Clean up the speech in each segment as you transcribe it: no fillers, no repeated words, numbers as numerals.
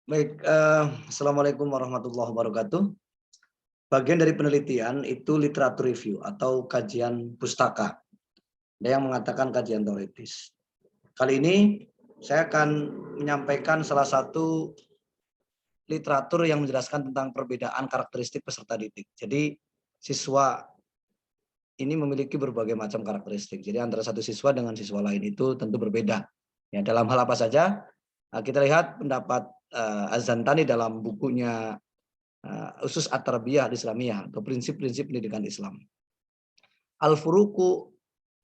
Baik, Assalamualaikum warahmatullahi wabarakatuh. Bagian dari penelitian itu literatur review atau kajian pustaka. Ada yang mengatakan kajian teoritis. Kali ini saya akan menyampaikan salah satu literatur yang menjelaskan tentang perbedaan karakteristik peserta didik. Jadi siswa ini memiliki berbagai macam karakteristik. Jadi antara satu siswa dengan siswa lain itu tentu berbeda. Ya, dalam hal apa saja? Kita lihat pendapat Az-Zantani dalam bukunya Usus At-Tarbiyah Islamiyah atau prinsip-prinsip pendidikan Islam. Al-Furuqu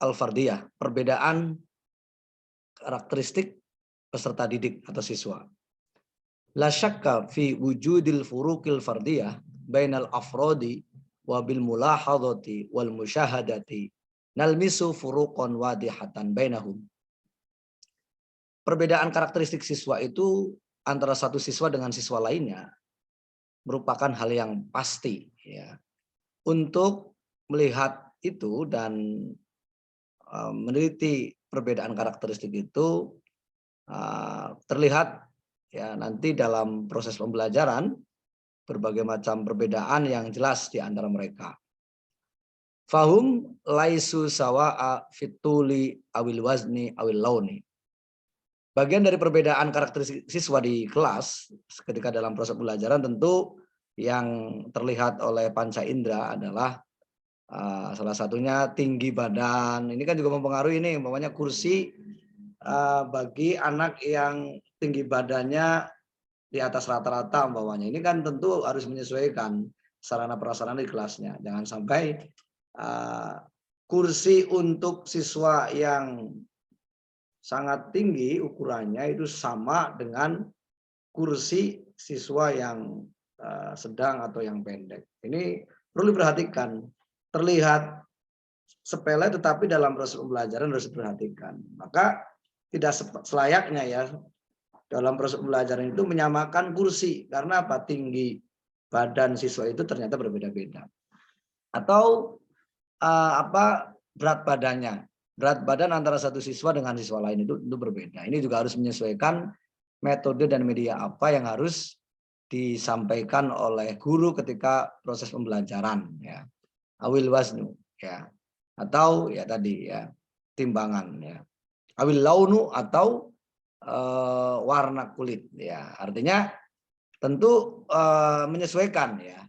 Al-Fardiyah, perbedaan karakteristik peserta didik atau siswa. La syakka fi wujudil furuqil fardiyah bainal afrodi wa bil mulahadati wal musyahadati nalmisu furuqan wadihatan bainahum. Perbedaan karakteristik siswa itu antara satu siswa dengan siswa lainnya merupakan hal yang pasti, ya. Untuk melihat itu dan meneliti perbedaan karakteristik itu terlihat ya nanti dalam proses pembelajaran berbagai macam perbedaan yang jelas di antara mereka. Fahum laisu sawa'a fituli awil wazni awil launi. Bagian dari perbedaan karakteristik siswa di kelas ketika dalam proses pembelajaran tentu yang terlihat oleh panca indera adalah salah satunya tinggi badan. Ini kan juga mempengaruhi ini, umpamanya kursi bagi anak yang tinggi badannya di atas rata-rata umpamanya. Ini kan tentu harus menyesuaikan sarana prasarana di kelasnya. Jangan sampai kursi untuk siswa yang sangat tinggi ukurannya itu sama dengan kursi siswa yang sedang atau yang pendek. Ini perlu diperhatikan. Terlihat sepele tetapi dalam proses pembelajaran harus diperhatikan. Maka tidak selayaknya ya dalam proses pembelajaran itu menyamakan kursi. Karena apa? Tinggi badan siswa itu ternyata berbeda-beda. Atau berat badannya. Berat badan antara satu siswa dengan siswa lain itu berbeda. Ini juga harus menyesuaikan metode dan media apa yang harus disampaikan oleh guru ketika proses pembelajaran, ya. Awil waznu, ya. Atau ya tadi ya timbangan, ya. Awil launu atau warna kulit, ya. Artinya tentu menyesuaikan, ya.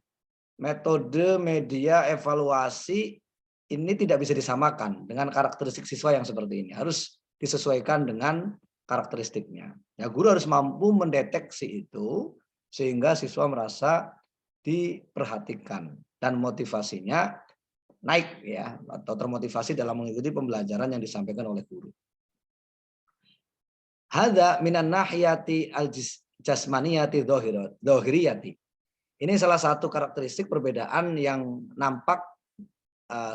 Metode media evaluasi ini tidak bisa disamakan dengan karakteristik siswa yang seperti ini. Harus disesuaikan dengan karakteristiknya. Ya, guru harus mampu mendeteksi itu sehingga siswa merasa diperhatikan dan motivasinya naik, ya, atau termotivasi dalam mengikuti pembelajaran yang disampaikan oleh guru. Hadza minan nahiyati al-jasmaniyati dhahiriyati. Ini salah satu karakteristik perbedaan yang nampak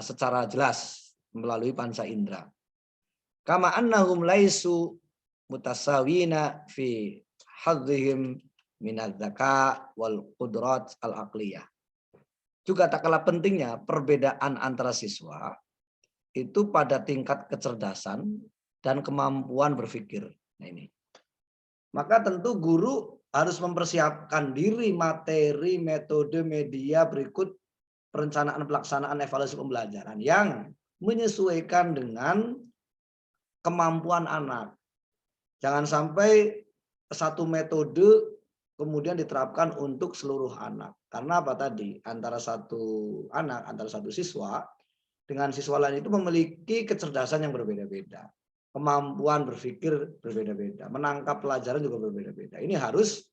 secara jelas melalui panca indera. Kama annahum laisu mutasawina fi hadzihim minadz zaka wal qudrat al aqliyah. Juga tak kalah pentingnya perbedaan antara siswa itu pada tingkat kecerdasan dan kemampuan berpikir. Nah ini. Maka tentu guru harus mempersiapkan diri materi, metode, media berikut perencanaan pelaksanaan evaluasi pembelajaran yang menyesuaikan dengan kemampuan anak. Jangan sampai satu metode kemudian diterapkan untuk seluruh anak. Karena apa tadi? Antara satu anak, antara satu siswa dengan siswa lain itu memiliki kecerdasan yang berbeda-beda. Kemampuan berpikir berbeda-beda. Menangkap pelajaran juga berbeda-beda. Ini harus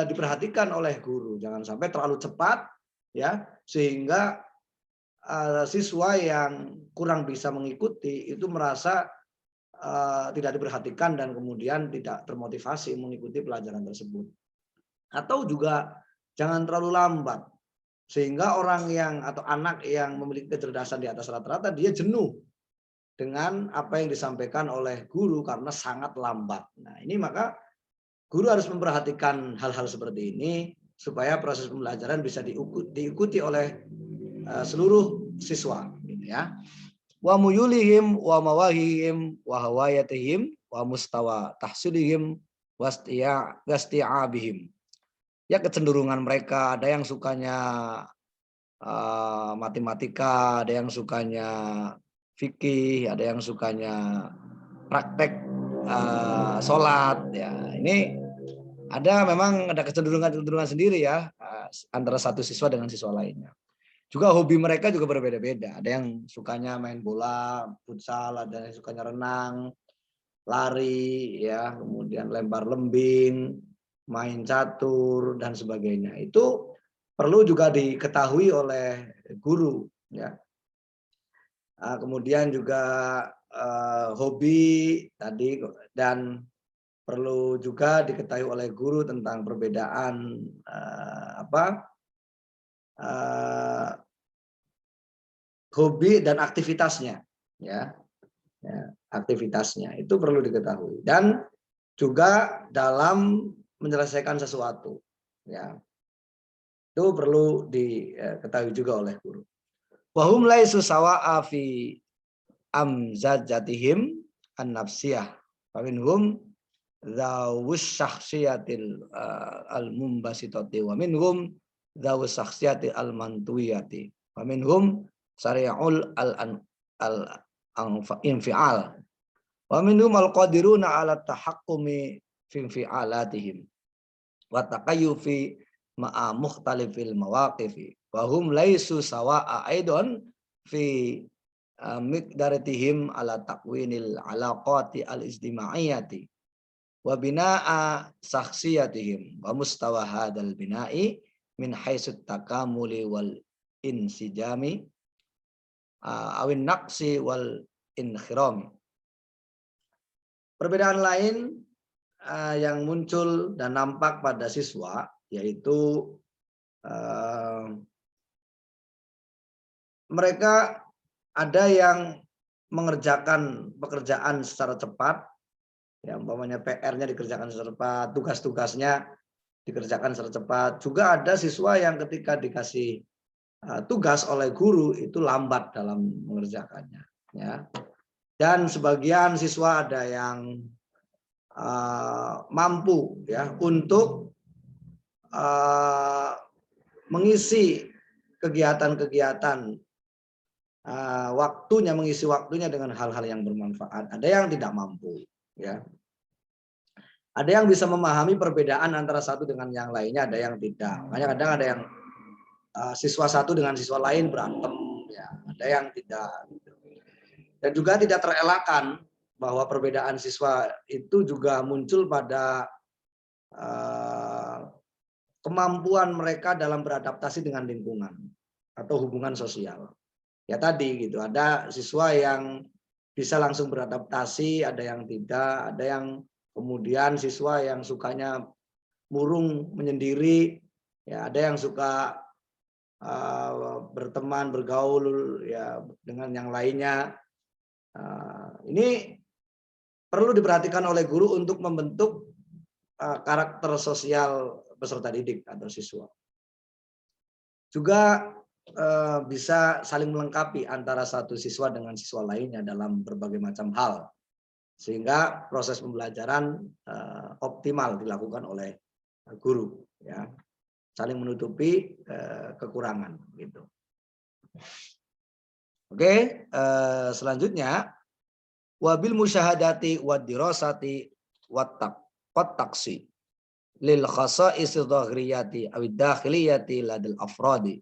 diperhatikan oleh guru. Jangan sampai terlalu cepat, ya, sehingga siswa yang kurang bisa mengikuti itu merasa tidak diperhatikan dan kemudian tidak termotivasi mengikuti pelajaran tersebut. Atau juga jangan terlalu lambat sehingga orang yang atau anak yang memiliki kecerdasan di atas rata-rata dia jenuh dengan apa yang disampaikan oleh guru karena sangat lambat. Nah, ini maka guru harus memperhatikan hal-hal seperti ini supaya proses pembelajaran bisa diikuti oleh seluruh siswa, gitu ya. Wa muyulihim wa mawahihim wa hawayatihim wa mustawa tahsilihim wasti'abihim. Ya kecenderungan mereka, ada yang sukanya matematika, ada yang sukanya fikih, ada yang sukanya praktek sholat. Ya, ini memang ada kecenderungan sendiri ya antara satu siswa dengan siswa lainnya. Juga hobi mereka juga berbeda-beda. Ada yang sukanya main bola, futsal, ada yang sukanya renang, lari, ya, kemudian lempar lembing, main catur dan sebagainya. Itu perlu juga diketahui oleh guru, ya. Kemudian juga hobi tadi, dan perlu juga diketahui oleh guru tentang perbedaan hobi dan aktivitasnya, ya. Aktivitasnya itu perlu diketahui, dan juga dalam menyelesaikan sesuatu, ya, itu perlu diketahui juga oleh guru. Wahum laisu sawa'a fi amzajatihim an-nafsiyah wa minhum dzawus syakhsiyatil al-mumbasitati wa minhum dzawus syakhsiyati al-mantuiyati wa minhum sari'ul al-infial wa minhum al-qadiruna ala tahakkumi fi infialatihim wa taqayyufi ma'a mukhtalifil mawaqifi wa hum laisu sawa'a aidan fi miqdaratihim ala taqwinil alaqati al-ijtimaiyati wa bina'a syakhsiyatihim wa mustawa hadzal bina'i min haitsu takamuli wal insijami awin naqsi wal inkhirami. Perbedaan lain yang muncul dan nampak pada siswa yaitu mereka ada yang mengerjakan pekerjaan secara cepat, ya, umpamanya PR-nya dikerjakan secara cepat, tugas-tugasnya dikerjakan secara cepat. Juga ada siswa yang ketika dikasih tugas oleh guru itu lambat dalam mengerjakannya, ya. Dan sebagian siswa ada yang mampu, ya, untuk mengisi kegiatan-kegiatan mengisi waktunya dengan hal-hal yang bermanfaat. Ada yang tidak mampu, ya. Ada yang bisa memahami perbedaan antara satu dengan yang lainnya, ada yang tidak. Makanya kadang ada yang siswa satu dengan siswa lain berantem, ya. Ada yang tidak. Dan juga tidak terelakkan bahwa perbedaan siswa itu juga muncul pada kemampuan mereka dalam beradaptasi dengan lingkungan atau hubungan sosial. Ya tadi gitu, ada siswa yang bisa langsung beradaptasi, ada yang tidak, ada yang kemudian siswa yang sukanya murung menyendiri, ya, ada yang suka berteman, bergaul, ya, dengan yang lainnya. Ini perlu diperhatikan oleh guru untuk membentuk karakter sosial peserta didik atau siswa. Juga bisa saling melengkapi antara satu siswa dengan siswa lainnya dalam berbagai macam hal, sehingga proses pembelajaran optimal dilakukan oleh guru, ya, saling menutupi kekurangan, gitu. Oke, selanjutnya wabil musyahadati wad dirasati wat taksi lil khasa'is dhahiriyati awid dakhiliyati ladal afradi.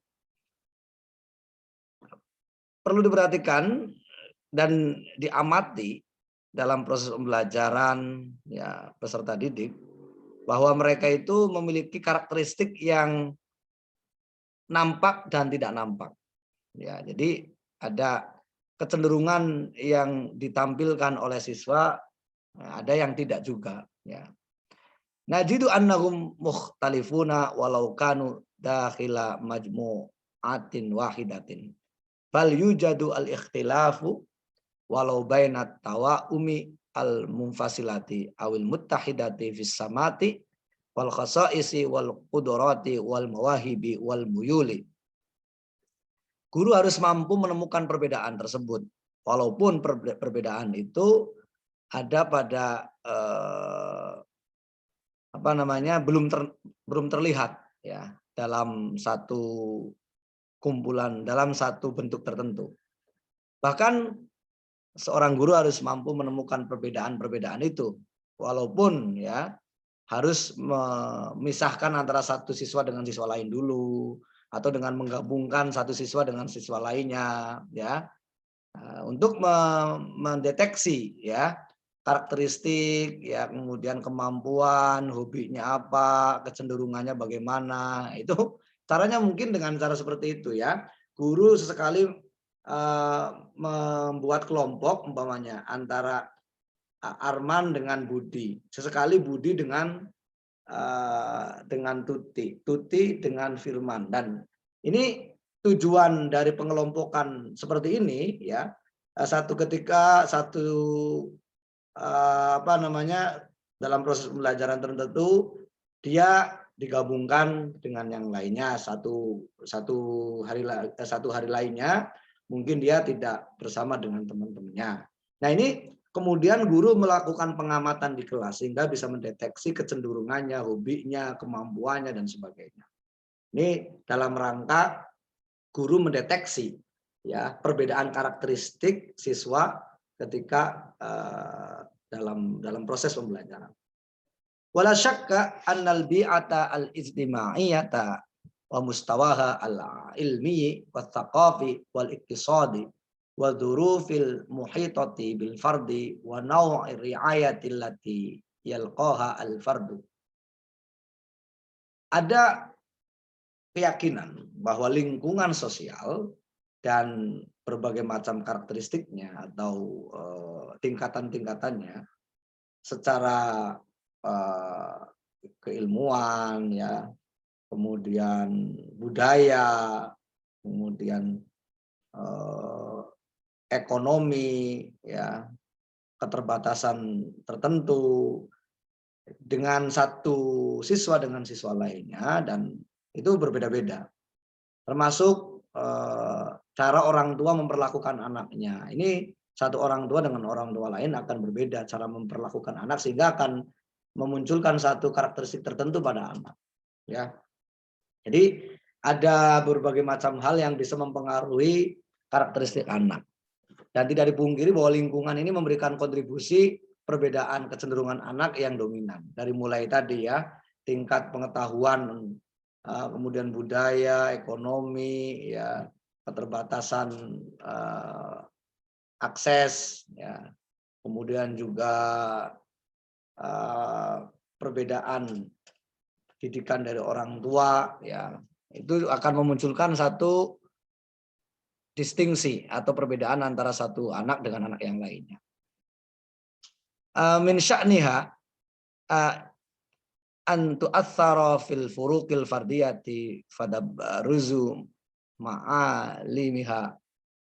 Perlu diperhatikan dan diamati dalam proses pembelajaran, ya, peserta didik, bahwa mereka itu memiliki karakteristik yang nampak dan tidak nampak, ya. Jadi ada kecenderungan yang ditampilkan oleh siswa, ada yang tidak juga, ya. Najidu annahum mukhtalifuna walau kanu dakhila majmu'atin wahidatin. Bal yujadu al-ikhtilafu walau bainat tawa'umi al-munfasilati awil muttahidati fis samati wal khasa'isi wal qudrati wal mawahibi wal muyuli. Guru harus mampu menemukan perbedaan tersebut, walaupun perbedaan itu ada pada belum terlihat ya dalam satu kumpulan, dalam satu bentuk tertentu. Bahkan seorang guru harus mampu menemukan perbedaan-perbedaan itu, walaupun ya harus memisahkan antara satu siswa dengan siswa lain dulu, atau dengan menggabungkan satu siswa dengan siswa lainnya, ya, untuk mendeteksi ya karakteristik, ya, kemudian kemampuan, hobinya apa, kecenderungannya bagaimana. Itu caranya mungkin dengan cara seperti itu ya. Guru sesekali membuat kelompok umpamanya antara Arman dengan Budi, sesekali Budi dengan Tuti dengan Firman. Dan ini tujuan dari pengelompokan seperti ini ya, satu ketika dalam proses pembelajaran tertentu dia digabungkan dengan yang lainnya, satu hari lainnya mungkin dia tidak bersama dengan teman-temannya. Nah, ini kemudian guru melakukan pengamatan di kelas sehingga bisa mendeteksi kecenderungannya, hobinya, kemampuannya, dan sebagainya. Ini dalam rangka guru mendeteksi ya perbedaan karakteristik siswa ketika dalam proses pembelajaran. Wala syakka annal bi'ata al-ijtimaiyata wa mustawaha al-ilmi wa thaqafi wal iktisadi wa dzurufil muhitati bil fardi wa naw'i ri'ayati allati yalqaha al fardu. Ada keyakinan bahwa lingkungan sosial dan berbagai macam karakteristiknya atau tingkatan-tingkatannya secara keilmuan ya, kemudian budaya, kemudian ekonomi ya, keterbatasan tertentu dengan satu siswa dengan siswa lainnya, dan itu berbeda-beda. Termasuk cara orang tua memperlakukan anaknya. Ini satu orang tua dengan orang tua lain akan berbeda cara memperlakukan anak, sehingga akan memunculkan satu karakteristik tertentu pada anak. Ya, jadi ada berbagai macam hal yang bisa mempengaruhi karakteristik anak. Dan tidak dipungkiri bahwa lingkungan ini memberikan kontribusi perbedaan kecenderungan anak yang dominan. Dari mulai tadi ya, tingkat pengetahuan, kemudian budaya, ekonomi, ya, keterbatasan akses, ya, kemudian juga perbedaan didikan dari orang tua, ya, itu akan memunculkan satu distingsi atau perbedaan antara satu anak dengan anak yang lainnya. Min sya'niha an tu'athara fil furuqil fardiyati fadabruzu ma'alimiha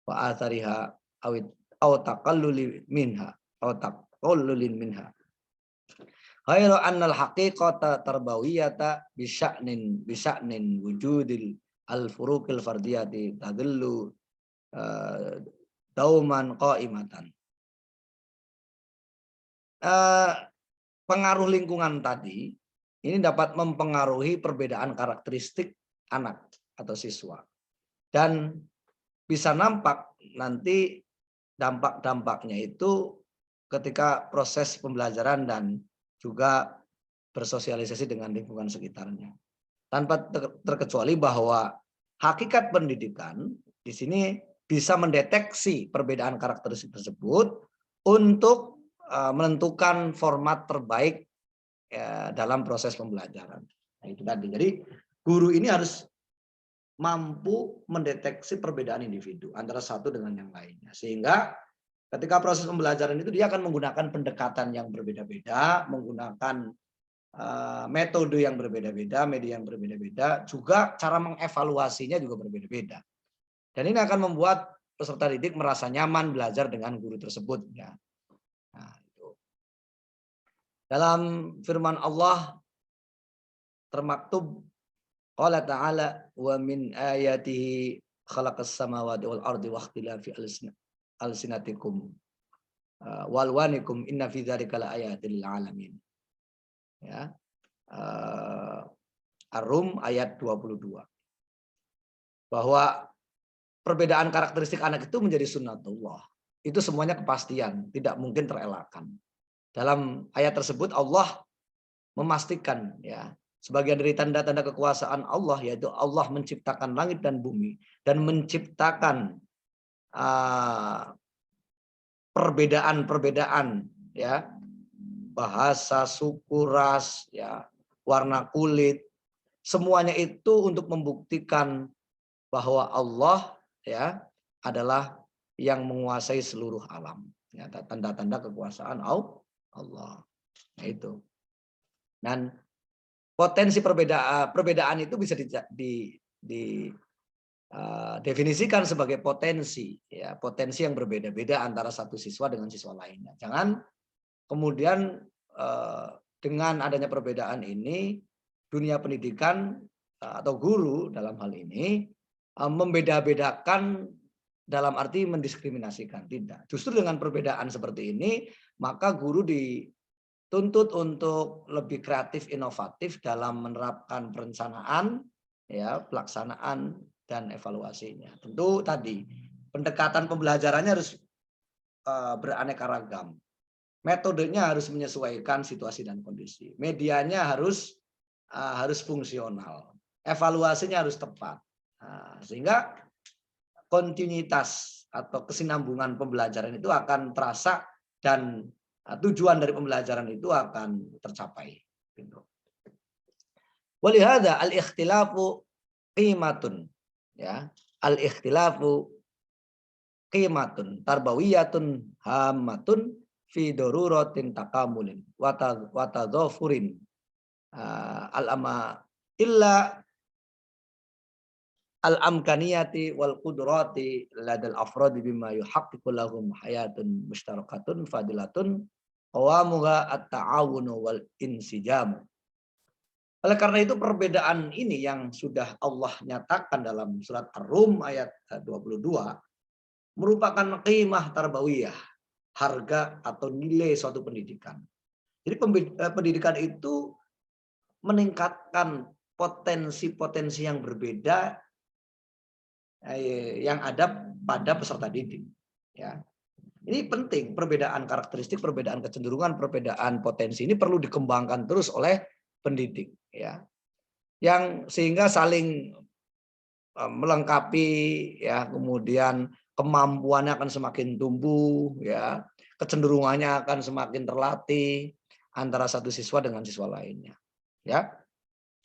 wa athariha aw taqalluli minha aw taqallulin minha. Ghairu anna al-haqiqata tarbawiyata bisya'nin wujudil al-furuqil fardiyati tadullu dauman qaimatan. Pengaruh lingkungan tadi ini dapat mempengaruhi perbedaan karakteristik anak atau siswa, dan bisa nampak nanti dampak-dampaknya itu ketika proses pembelajaran dan juga bersosialisasi dengan lingkungan sekitarnya. Tanpa terkecuali bahwa hakikat pendidikan di sini bisa mendeteksi perbedaan karakteristik tersebut untuk menentukan format terbaik dalam proses pembelajaran. Nah, itu tadi. Jadi guru ini harus mampu mendeteksi perbedaan individu antara satu dengan yang lainnya, sehingga ketika proses pembelajaran itu dia akan menggunakan pendekatan yang berbeda-beda, menggunakan metode yang berbeda-beda, media yang berbeda-beda, juga cara mengevaluasinya juga berbeda-beda. Dan ini akan membuat peserta didik merasa nyaman belajar dengan guru tersebut. Ya. Nah, itu. Dalam firman Allah termaktub, qala ta'ala wa min ayatihi khalaqas samawati wal ardi wa ikhtilafi alsinatikum walwanikum inna fi dzalika laayatil lil alamin. Ya. Ar-Rum ayat 22. Bahwa perbedaan karakteristik anak itu menjadi sunnatullah. Itu semuanya kepastian, tidak mungkin terelakkan. Dalam ayat tersebut Allah memastikan ya sebagian dari tanda-tanda kekuasaan Allah, yaitu Allah menciptakan langit dan bumi dan menciptakan perbedaan-perbedaan ya, bahasa, suku, ras, ya, warna kulit, semuanya itu untuk membuktikan bahwa Allah ya adalah yang menguasai seluruh alam. Ya, tanda-tanda kekuasaan Allah. Nah, itu. Dan potensi perbedaan itu bisa definisikan sebagai potensi, ya, potensi yang berbeda-beda antara satu siswa dengan siswa lainnya. Jangan kemudian dengan adanya perbedaan ini dunia pendidikan atau guru dalam hal ini membeda-bedakan dalam arti mendiskriminasikan, tidak. Justru dengan perbedaan seperti ini maka guru dituntut untuk lebih kreatif, inovatif dalam menerapkan perencanaan, ya, pelaksanaan dan evaluasinya. Tentu tadi pendekatan pembelajarannya harus beraneka ragam. Metodenya harus menyesuaikan situasi dan kondisi. Medianya harus fungsional. Evaluasinya harus tepat. Sehingga kontinuitas atau kesinambungan pembelajaran itu akan terasa dan tujuan dari pembelajaran itu akan tercapai. Walihada al-ikhtilafu qimatun, ya, al-ikhtilafu qimatun tarbawiyatun hammatun fi daruratin takamulin wa tadhafurin al-ama illa al-amkaniyati wal qudrati ladal afradi bima yuhaqqiqu lahum hayatun mushtarakatun fadilatun qawamuha at-ta'awunu wal insijamu. Oleh karena itu perbedaan ini yang sudah Allah nyatakan dalam surat Ar-Rum ayat 22 merupakan qimah tarbawiyah, harga atau nilai suatu pendidikan. Jadi pendidikan itu meningkatkan potensi-potensi yang berbeda yang ada pada peserta didik. Ya, ini penting, perbedaan karakteristik, perbedaan kecenderungan, perbedaan potensi ini perlu dikembangkan terus oleh pendidik. Ya, yang sehingga saling melengkapi, ya, kemudian kemampuannya akan semakin tumbuh, ya, kecenderungannya akan semakin terlatih antara satu siswa dengan siswa lainnya, ya,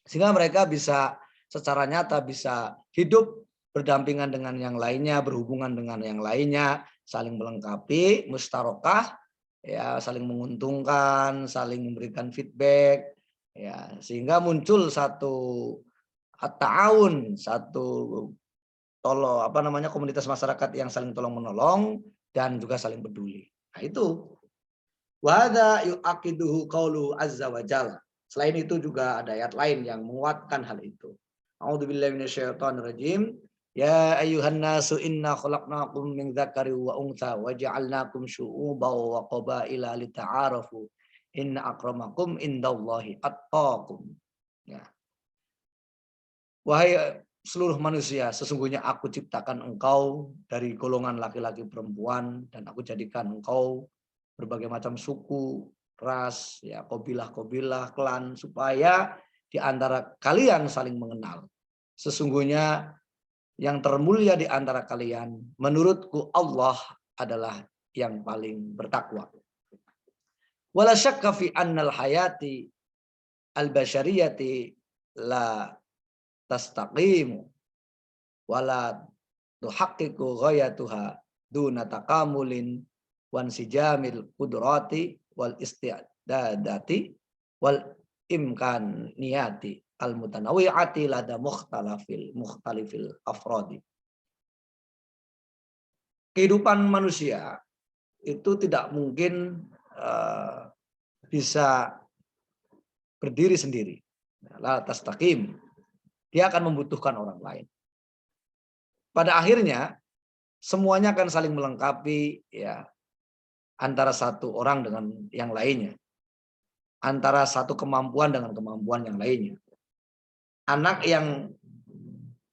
sehingga mereka bisa secara nyata bisa hidup berdampingan dengan yang lainnya, berhubungan dengan yang lainnya, saling melengkapi, mustarokah, ya, saling menguntungkan, saling memberikan feedback, ya, sehingga muncul satu ta'awun, satu komunitas masyarakat yang saling tolong menolong dan juga saling peduli. Nah, itu wahada yu'aqiduhu qaulu azza wa jalla. Selain itu juga ada ayat lain yang menguatkan hal itu. A'udzubillahi minasyaitonirrajim. Ya ayyuhan nasu inna khalaqnakum min dzakari wa untha wa ja'alnakum syu'uban wa qabaila lita'arafu. Inna akramakum indallahi atqakum. Ya. Wahai seluruh manusia, sesungguhnya aku ciptakan engkau dari golongan laki-laki perempuan dan aku jadikan engkau berbagai macam suku, ras, ya, kabilah-kabilah, klan, supaya di antara kalian saling mengenal. Sesungguhnya yang termulia di antara kalian menurutku Allah adalah yang paling bertakwa. Wala syakka fi annal hayati al-basyariyati la tastaqimu wala tuhaqqiqu ghayatuha duna takamulin wan sijamil qudrati wal istidadati wal imkaniyati al mutanawwi'ati lada mukhtalifil afrodi. Kehidupan manusia itu tidak mungkin bisa berdiri sendiri. La tastaqim. Dia akan membutuhkan orang lain. Pada akhirnya semuanya akan saling melengkapi, ya, antara satu orang dengan yang lainnya. antara satu kemampuan dengan kemampuan yang lainnya. Anak yang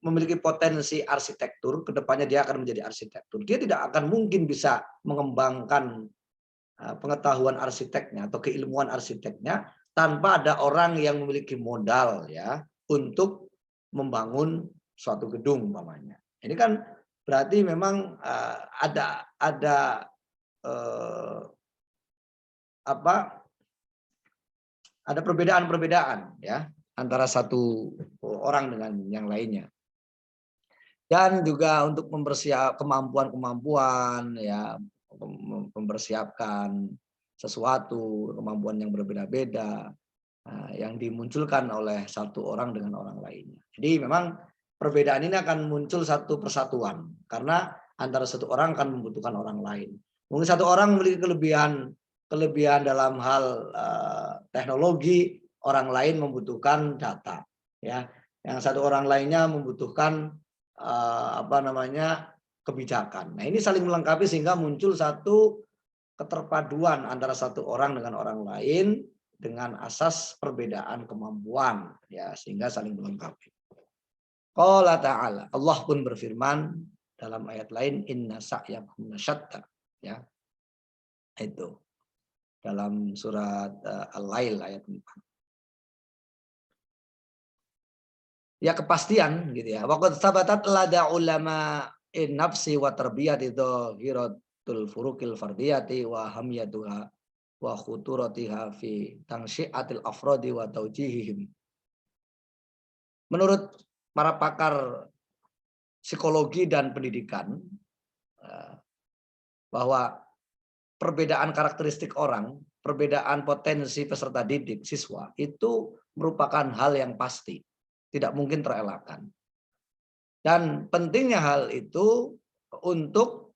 memiliki potensi arsitektur, kedepannya dia akan menjadi arsitektur. Dia tidak akan mungkin bisa mengembangkan pengetahuan arsiteknya atau keilmuan arsiteknya tanpa ada orang yang memiliki modal ya untuk membangun suatu gedung umpamanya. Ini kan berarti memang ada ada perbedaan-perbedaan ya antara satu orang dengan yang lainnya. Dan juga untuk mempersiapkan kemampuan-kemampuan ya, mempersiapkan sesuatu, kemampuan yang berbeda-beda yang dimunculkan oleh satu orang dengan orang lainnya. Jadi memang perbedaan ini akan muncul satu persatuan karena antara satu orang akan membutuhkan orang lain. Mungkin satu orang memiliki kelebihan dalam hal teknologi, orang lain membutuhkan data ya. Yang satu orang lainnya membutuhkan kebijakan. Nah, ini saling melengkapi sehingga muncul satu keterpaduan antara satu orang dengan orang lain dengan asas perbedaan kemampuan ya, sehingga saling melengkapi. Qala ta'ala, Allah pun berfirman dalam ayat lain, inna sa'yakum lasyatta ya. Itu dalam surat Al-Lail ayat 4. Ya kepastian gitu ya. Waqad sabatat lada ulama in nafsi wa tarbiyati dhahiratul furuqil fardiyati wa hamiyatuha wa khuturatiha fi tangsyi'atil afradi wa taujihihim. Menurut para pakar psikologi dan pendidikan bahwa perbedaan karakteristik orang, perbedaan potensi peserta didik siswa itu merupakan hal yang pasti. Tidak mungkin terelakkan. Dan pentingnya hal itu untuk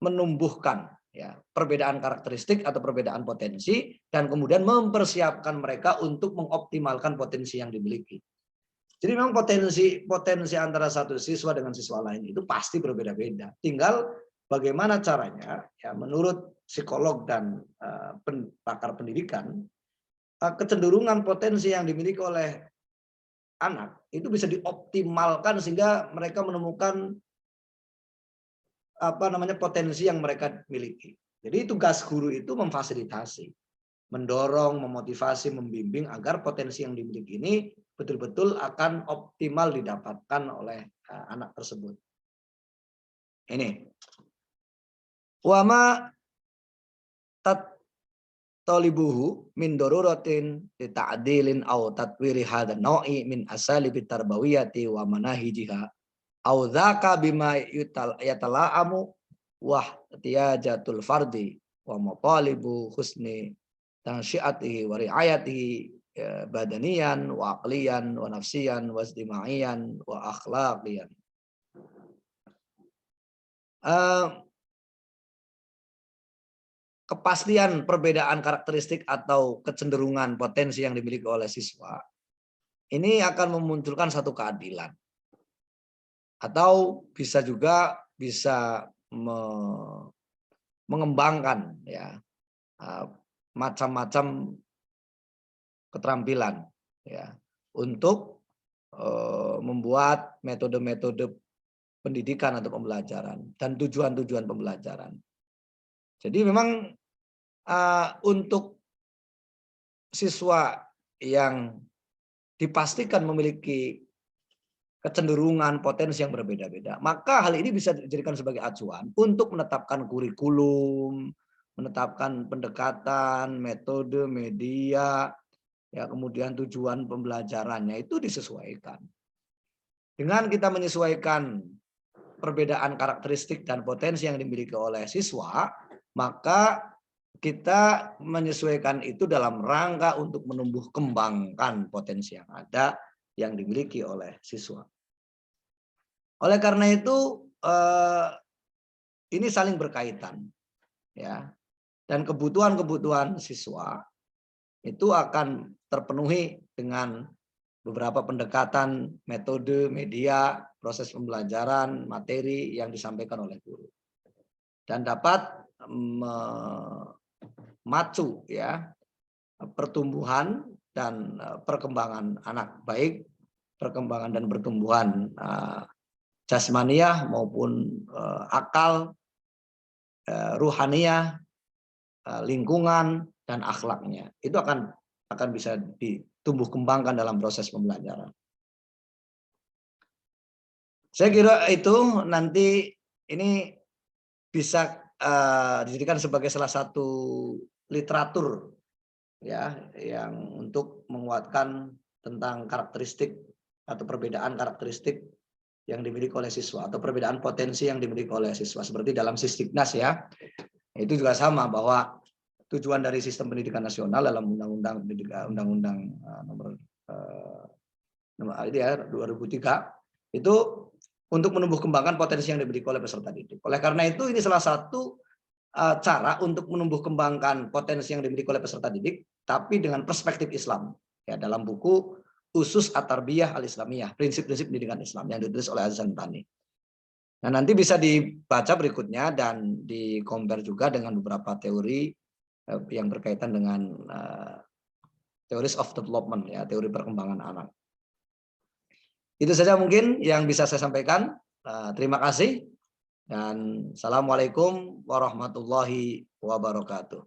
menumbuhkan ya, perbedaan karakteristik atau perbedaan potensi dan kemudian mempersiapkan mereka untuk mengoptimalkan potensi yang dimiliki. Jadi memang potensi antara satu siswa dengan siswa lain itu pasti berbeda-beda. Tinggal bagaimana caranya ya menurut psikolog dan pakar pendidikan kecenderungan potensi yang dimiliki oleh anak itu bisa dioptimalkan sehingga mereka menemukan potensi yang mereka miliki. Jadi tugas guru itu memfasilitasi, mendorong, memotivasi, membimbing agar potensi yang dimiliki ini betul-betul akan optimal didapatkan oleh anak tersebut. Ini. Wama talibuhu min daruratin lita'dilin aw tatwiri hadha nau'i min asalibit tarbawiyati wa manahijiha aw dzaka bima yatala'amu wa ihtiyajatul fardi wa matalibu husni tansyiatihi wa riayatihi badaniyan wa aqliyan wa nafsiyan wa ijtimaiyan wa akhlaqiyan. Kepastian perbedaan karakteristik atau kecenderungan potensi yang dimiliki oleh siswa ini akan memunculkan satu keadilan atau bisa juga mengembangkan ya macam-macam keterampilan ya untuk membuat metode-metode pendidikan atau pembelajaran dan tujuan-tujuan pembelajaran. Jadi memang untuk siswa yang dipastikan memiliki kecenderungan potensi yang berbeda-beda, maka hal ini bisa dijadikan sebagai acuan untuk menetapkan kurikulum, menetapkan pendekatan, metode, media, ya kemudian tujuan pembelajarannya itu disesuaikan. Dengan kita menyesuaikan perbedaan karakteristik dan potensi yang dimiliki oleh siswa, maka kita menyesuaikan itu dalam rangka untuk menumbuh kembangkan potensi yang ada yang dimiliki oleh siswa. Oleh karena itu ini saling berkaitan ya. Dan kebutuhan-kebutuhan siswa itu akan terpenuhi dengan beberapa pendekatan, metode, media, proses pembelajaran, materi yang disampaikan oleh guru. Dan dapat memacu ya pertumbuhan dan perkembangan anak, baik perkembangan dan pertumbuhan jasmaniah maupun akal, ruhaniyah, lingkungan dan akhlaknya. Itu akan bisa ditumbuh kembangkan dalam proses pembelajaran. Saya kira itu nanti ini bisa dijadikan sebagai salah satu literatur ya yang untuk menguatkan tentang karakteristik atau perbedaan karakteristik yang dimiliki oleh siswa atau perbedaan potensi yang dimiliki oleh siswa seperti dalam Sisdiknas ya. Itu juga sama bahwa tujuan dari sistem pendidikan nasional dalam undang-undang nomor 2003 itu untuk menumbuh kembangkan potensi yang dimiliki oleh peserta didik. Oleh karena itu ini salah satu cara untuk menumbuh kembangkan potensi yang dimiliki oleh peserta didik, tapi dengan perspektif Islam. Ya, dalam buku Usus At-Tarbiyah Al-Islamiyah, prinsip-prinsip pendidikan Islam yang ditulis oleh Aziz Santani. Nah, nanti bisa dibaca berikutnya dan di-compare juga dengan beberapa teori yang berkaitan dengan theories of development, ya, teori perkembangan anak. Itu saja mungkin yang bisa saya sampaikan. Terima kasih dan assalamualaikum warahmatullahi wabarakatuh.